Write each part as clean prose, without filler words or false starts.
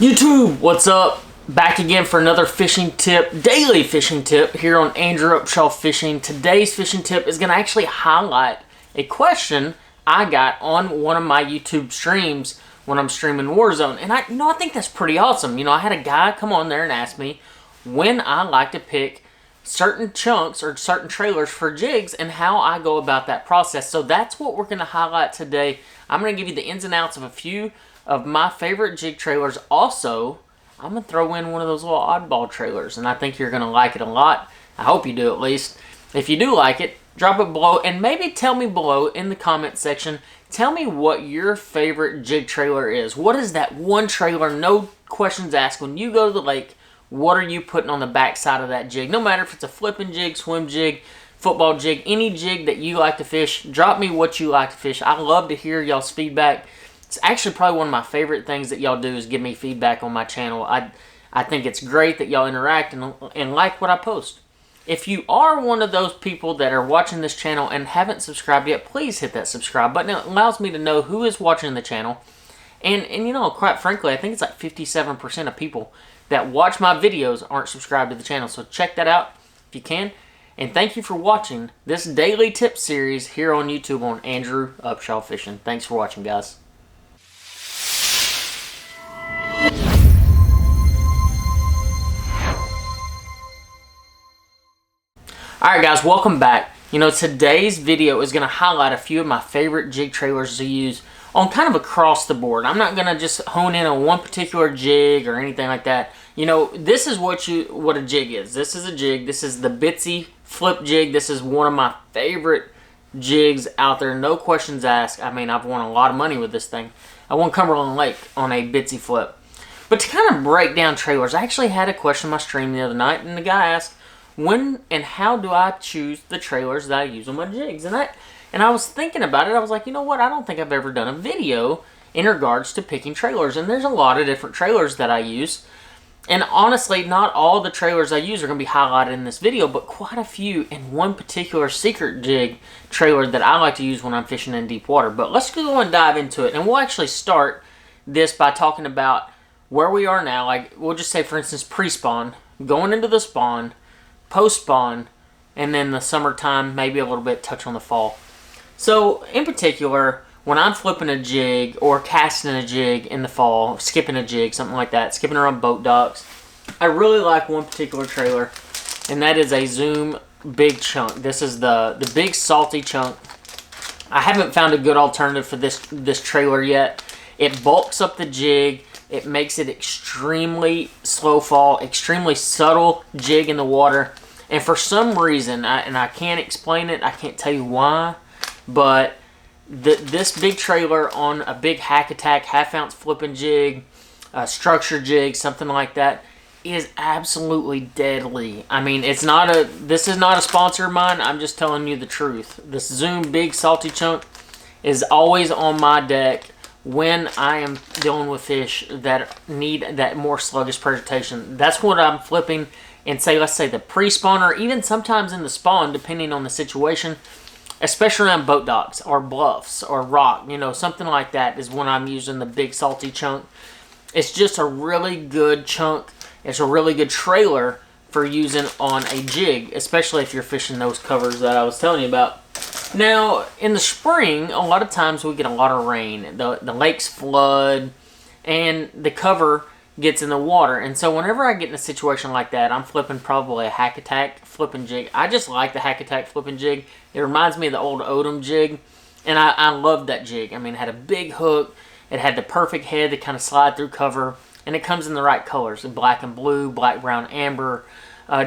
YouTube, what's up? Back again for another fishing tip, daily fishing tip here on Andrew Upshaw Fishing. Today's fishing tip is going to actually highlight a question I got on one of my YouTube streams when I'm streaming Warzone. And I think that's pretty awesome. I had a guy come on there and ask me when I like to pick certain chunks or certain trailers for jigs and how I go about that process. So that's what we're going to highlight today. I'm going to give you the ins and outs of a few of my favorite jig trailers. Also, I'm going to throw in one of those little oddball trailers, and I think you're going to like it a lot. I hope you do, at least. If you do like it, drop it below, and maybe tell me below in the comment section, tell me what your favorite jig trailer is. What is that one trailer, no questions asked, when you go to the lake, what are you putting on the back side of that jig? No matter if it's a flipping jig, swim jig, football jig, any jig that you like to fish, drop me what you like to fish. I love to hear y'all's feedback. It's actually probably one of my favorite things that y'all do is give me feedback on my channel. I think it's great that y'all interact and like what I post. If you are one of those people that are watching this channel and haven't subscribed yet, please hit that subscribe button. It allows me to know who is watching the channel. And quite frankly, I think it's like 57% of people that watch my videos aren't subscribed to the channel. So check that out if you can. And thank you for watching this daily tip series here on YouTube on Andrew Upshaw Fishing. Thanks for watching, guys. Alright guys, welcome back. Today's video is going to highlight a few of my favorite jig trailers to use on kind of across the board. I'm not going to just hone in on one particular jig or anything like that. This is what a jig is. This is a jig. This is the Bitsy flip jig. This is one of my favorite jigs out there. No questions asked. I mean, I've won a lot of money with this thing. I won Cumberland Lake on a Bitsy flip. But to kind of break down trailers, I actually had a question on my stream the other night, and the guy asked, when and how do I choose the trailers that I use on my jigs? And I was thinking about it. I was like, you know what? I don't think I've ever done a video in regards to picking trailers. And there's a lot of different trailers that I use. And honestly, not all the trailers I use are going to be highlighted in this video, but quite a few in one particular secret jig trailer that I like to use when I'm fishing in deep water. But let's go and dive into it. And we'll actually start this by talking about where we are now. Like, we'll just say, for instance, pre-spawn, going into the spawn, post-spawn, and then the summertime, maybe a little bit touch on the fall. So, in particular, when I'm flipping a jig or casting a jig in the fall, skipping a jig, something like that, skipping around boat docks, I really like one particular trailer, and that is a Zoom Big Chunk. This is the big salty chunk. I haven't found a good alternative for this trailer yet. It bulks up the jig. It makes it extremely slow fall, extremely subtle jig in the water. And for some reason, I can't explain it, I can't tell you why, but this big trailer on a big hack attack, half-ounce flipping jig, a structure jig, something like that, is absolutely deadly. I mean, this is not a sponsor of mine, I'm just telling you the truth. This Zoom Big Salty Chunk is always on my deck when I am dealing with fish that need that more sluggish presentation. That's what I'm flipping in, let's say the pre-spawn, or even sometimes in the spawn, depending on the situation, especially on boat docks or bluffs or rock, something like that is when I'm using the Big Salty Chunk. It's just a really good chunk. It's a really good trailer for using on a jig, especially if you're fishing those covers that I was telling you about. Now, in the spring, a lot of times we get a lot of rain. The lakes flood, and the cover gets in the water. And so whenever I get in a situation like that, I'm flipping probably a hack attack flipping jig. I just like the hack attack flipping jig. It reminds me of the old Odom jig, and I loved that jig. I mean, it had a big hook. It had the perfect head to kind of slide through cover, and it comes in the right colors, black and blue, black, brown, amber,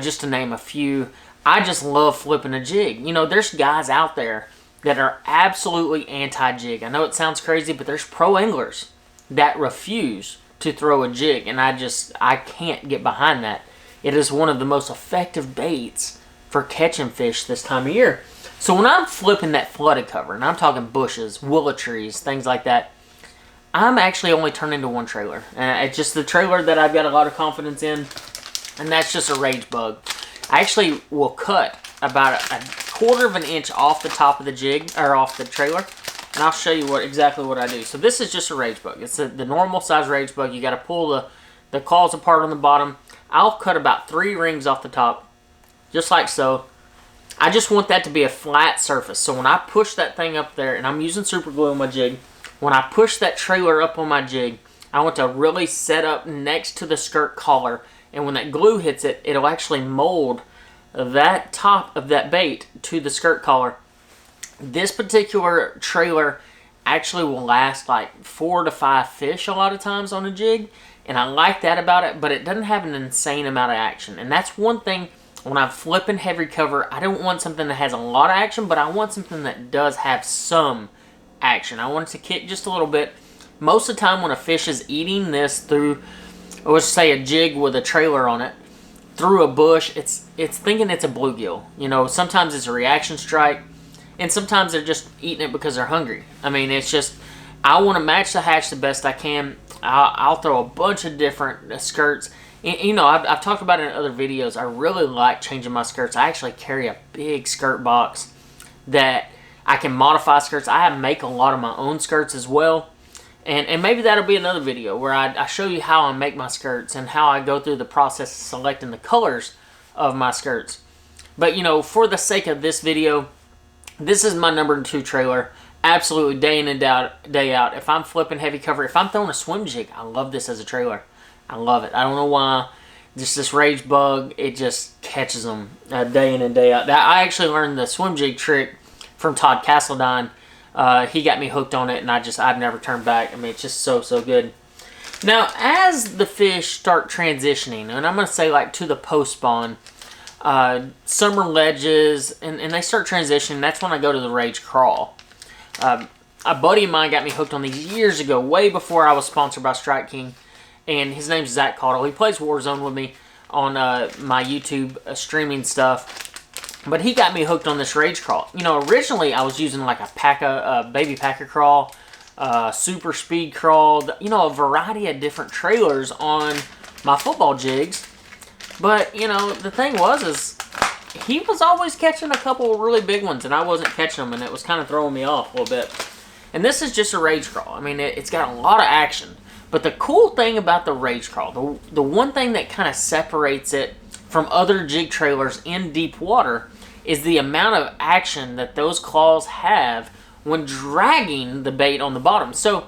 just to name a few. I just love flipping a jig. There's guys out there that are absolutely anti-jig. I know it sounds crazy, but there's pro anglers that refuse to throw a jig, and I can't get behind that. It is one of the most effective baits for catching fish this time of year. So when I'm flipping that flooded cover, and I'm talking bushes, willow trees, things like that, I'm actually only turning to one trailer. And it's just the trailer that I've got a lot of confidence in, and that's just a Rage Bug. I actually will cut about a quarter of an inch off the top of the jig, or off the trailer, and I'll show you exactly what I do. So this is just a Rage Bug. It's the normal size Rage Bug. You got to pull the claws apart on the bottom. I'll cut about 3 rings off the top, just like so. I just want that to be a flat surface. So when I push that thing up there, and I'm using super glue on my jig, when I push that trailer up on my jig, I want to really set up next to the skirt collar. And when that glue hits it, it'll actually mold that top of that bait to the skirt collar. This particular trailer actually will last like 4 to 5 fish a lot of times on a jig. And I like that about it, but it doesn't have an insane amount of action. And that's one thing when I'm flipping heavy cover, I don't want something that has a lot of action, but I want something that does have some action. I want it to kick just a little bit. Most of the time when a fish is eating this through, let's say a jig with a trailer on it, through a bush, it's thinking it's a bluegill. You know, sometimes it's a reaction strike, and sometimes they're just eating it because they're hungry. I mean, it's just, I want to match the hatch the best I can. I'll throw a bunch of different skirts. You know, I've talked about it in other videos. I really like changing my skirts. I actually carry a big skirt box that I can modify skirts. I make a lot of my own skirts as well. And maybe that'll be another video where I show you how I make my skirts and how I go through the process of selecting the colors of my skirts. But, you know, for the sake of this video, this is my number 2 trailer. Absolutely day in and day out. If I'm flipping heavy cover, if I'm throwing a swim jig, I love this as a trailer. I love it. I don't know why. Just this rage bug, it just catches them day in and day out. I actually learned the swim jig trick from Todd Castledine. He got me hooked on it, and I've never turned back. I mean, it's just so good. Now, as the fish start transitioning, and I'm going to say like to the post spawn, summer ledges, and they start transitioning, that's when I go to the rage crawl. A buddy of mine got me hooked on these years ago, way before I was sponsored by Strike King. And his name's Zach Caudle. He plays Warzone with me on my YouTube streaming stuff. But he got me hooked on this rage crawl. You know, originally I was using like a baby packer crawl, super speed crawl, you know, a variety of different trailers on my football jigs. But, you know, the thing is he was always catching a couple of really big ones, and I wasn't catching them, and it was kind of throwing me off a little bit. And this is just a rage crawl. I mean, it's got a lot of action. But the cool thing about the rage crawl, the one thing that kind of separates it from other jig trailers in deep water is the amount of action that those claws have when dragging the bait on the bottom. So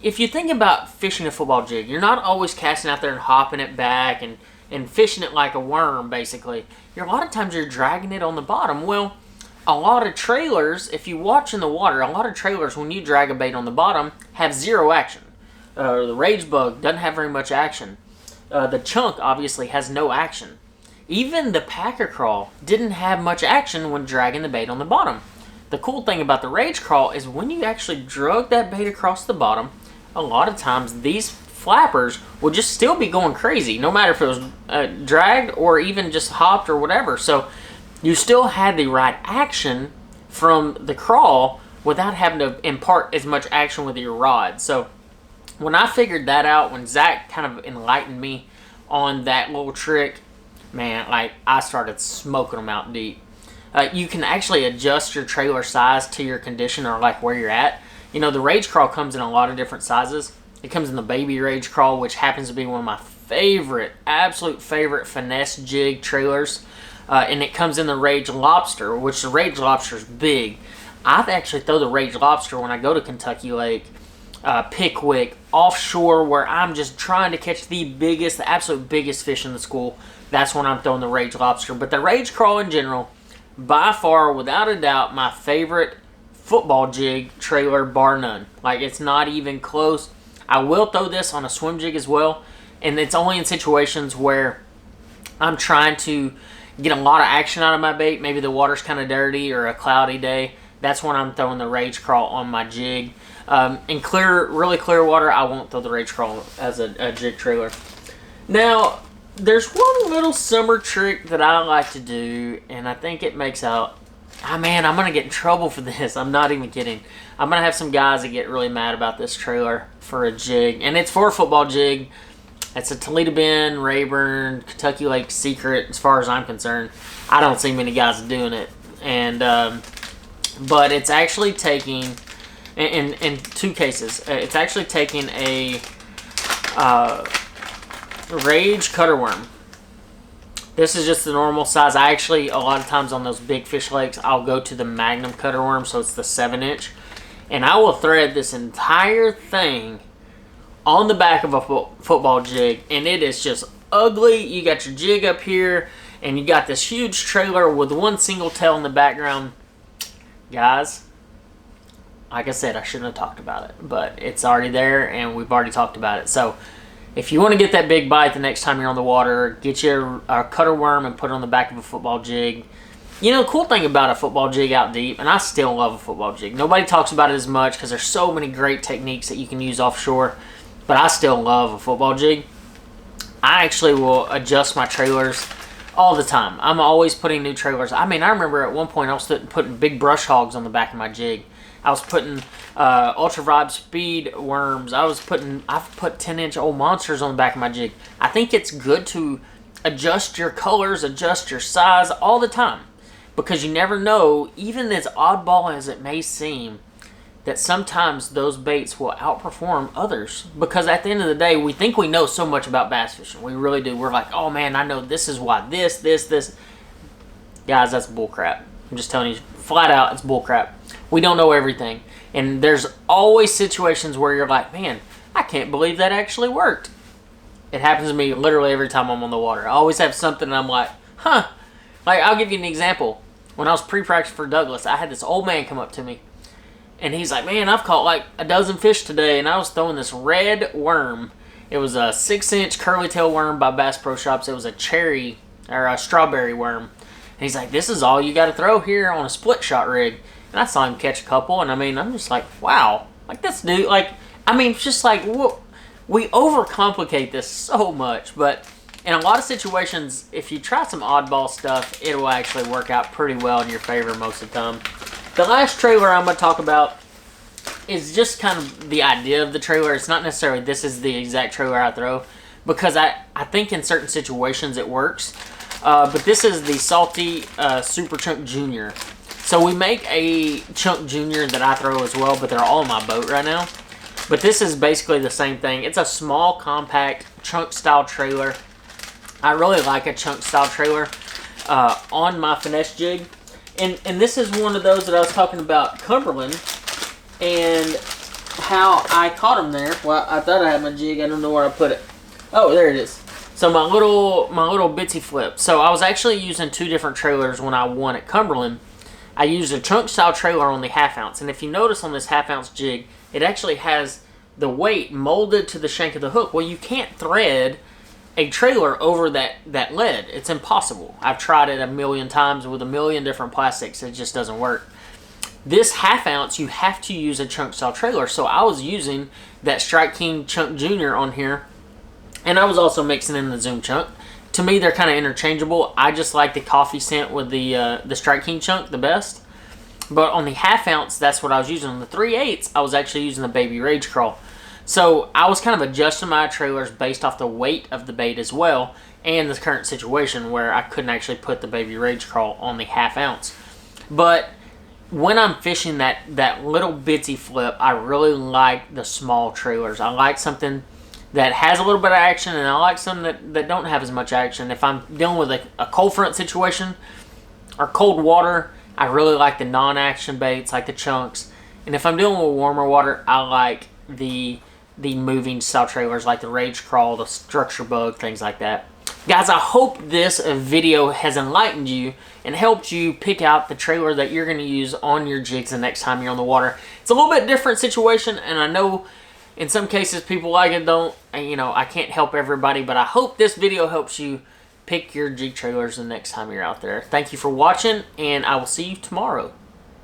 if you think about fishing a football jig, you're not always casting out there and hopping it back and fishing it like a worm, basically. A lot of times you're dragging it on the bottom. Well, a lot of trailers, if you watch in the water, a lot of trailers, when you drag a bait on the bottom, have zero action. The rage bug doesn't have very much action. The chunk obviously has no action. Even the packer crawl didn't have much action when dragging the bait on the bottom. The cool thing about the rage crawl is when you actually drug that bait across the bottom, a lot of times these flappers will just still be going crazy, no matter if it was dragged or even just hopped or whatever. So you still had the right action from the crawl without having to impart as much action with your rod. So when I figured that out, when Zach kind of enlightened me on that little trick, man, like, I started smoking them out deep. You can actually adjust your trailer size to your condition or like where you're at. You know, the rage crawl comes in a lot of different sizes. It comes in the baby rage crawl, which happens to be one of my favorite, absolute favorite finesse jig trailers. And it comes in the rage lobster, which the rage lobster is big. I actually throw the rage lobster when I go to Kentucky Lake, Pickwick, offshore, where I'm just trying to catch the absolute biggest fish in the school. That's when I'm throwing the rage lobster. But the rage crawl in general, by far, without a doubt, my favorite football jig trailer, bar none. Like, it's not even close. I will throw this on a swim jig as well, and it's only in situations where I'm trying to get a lot of action out of my bait. Maybe the water's kind of dirty or a cloudy day. That's when I'm throwing the rage crawl on my jig. In really clear water, I won't throw the rage crawl as a jig trailer. Now, there's one little summer trick that I like to do, and I think it makes out... man, I'm going to get in trouble for this. I'm not even kidding. I'm going to have some guys that get really mad about this trailer for a jig, and it's for a football jig. It's a Toledo Bend, Rayburn, Kentucky Lake secret, as far as I'm concerned. I don't see many guys doing it, and but it's actually taking... In two cases, it's actually taking a Rage cutter worm. This is just the normal size. I actually, a lot of times on those big fish lakes, I'll go to the Magnum cutter worm, so it's the 7-inch. And I will thread this entire thing on the back of a football jig, and it is just ugly. You got your jig up here, and you got this huge trailer with one single tail in the background. Guys, like I said, I shouldn't have talked about it, but it's already there, and we've already talked about it. So if you want to get that big bite the next time you're on the water, get you a cutter worm and put it on the back of a football jig. You know, the cool thing about a football jig out deep, and I still love a football jig. Nobody talks about it as much because there's so many great techniques that you can use offshore, but I still love a football jig. I actually will adjust my trailers all the time. I'm always putting new trailers. I mean, I remember at one point I was putting big brush hogs on the back of my jig. I was putting ultra vibe speed worms. I've put 10-inch old monsters on the back of my jig. I think it's good to adjust your colors, adjust your size all the time, because you never know, even as oddball as it may seem, that sometimes those baits will outperform others. Because at the end of the day, we think we know so much about bass fishing. We really do. We're like, oh man, I know this is why this. Guys, that's bullcrap. I'm just telling you, flat out, it's bullcrap. We don't know everything. And there's always situations where you're like, man, I can't believe that actually worked. It happens to me literally every time I'm on the water. I always have something and I'm like, huh. Like, I'll give you an example. When I was pre-practice for Douglas, I had this old man come up to me. And he's like, man, I've caught like a dozen fish today. And I was throwing this red worm. It was a 6-inch curly tail worm by Bass Pro Shops. It was a cherry or a strawberry worm. And he's like, this is all you got to throw here on a split shot rig. And I saw him catch a couple. And I mean, I'm just like, wow. Like, this dude, like, I mean, it's just like, we overcomplicate this so much. But in a lot of situations, if you try some oddball stuff, it will actually work out pretty well in your favor most of the time. The last trailer I'm going to talk about is just kind of the idea of the trailer. It's not necessarily this is the exact trailer I throw, because I think in certain situations it works. But this is the Salty Super Chunk Junior. So we make a Chunk Junior that I throw as well, but they're all in my boat right now. But this is basically the same thing. It's a small, compact, chunk-style trailer. I really like a chunk-style trailer on my finesse jig. And this is one of those that I was talking about, Cumberland, and how I caught him there. Well, I thought I had my jig. I don't know where I put it. Oh, there it is. So my little bitsy flip. So I was actually using two different trailers when I won at Cumberland. I used a chunk style trailer on the 1/2 ounce, and if you notice on this 1/2 ounce jig, it actually has the weight molded to the shank of the hook. Well, you can't thread a trailer over that lead. It's impossible. I've tried it a million times with a million different plastics. It just doesn't work. This 1/2 ounce, you have to use a chunk style trailer. So I was using that Strike King Chunk Junior on here, and I was also mixing in the Zoom Chunk. To me, they're kind of interchangeable. I just like the coffee scent with the Strike King Chunk the best. But on the 1/2 ounce, that's what I was using. On the 3/8, I was actually using the Baby Rage Craw. So I was kind of adjusting my trailers based off the weight of the bait as well, and the current situation where I couldn't actually put the Baby Rage Craw on the 1/2 ounce. But when I'm fishing that little bitsy flip, I really like the small trailers. I like something that has a little bit of action, and I like some that don't have as much action. If I'm dealing with a cold front situation or cold water, I really like the non-action baits, like the chunks. And if I'm dealing with warmer water, I like the moving style trailers, like the Rage Crawl, the Structure Bug, things like that. Guys, I hope this video has enlightened you and helped you pick out the trailer that you're going to use on your jigs the next time you're on the water. It's a little bit different situation, and I know in some cases people like it, don't. You know, I can't help everybody, but I hope this video helps you pick your jig trailers the next time you're out there. Thank you for watching, and I will see you tomorrow.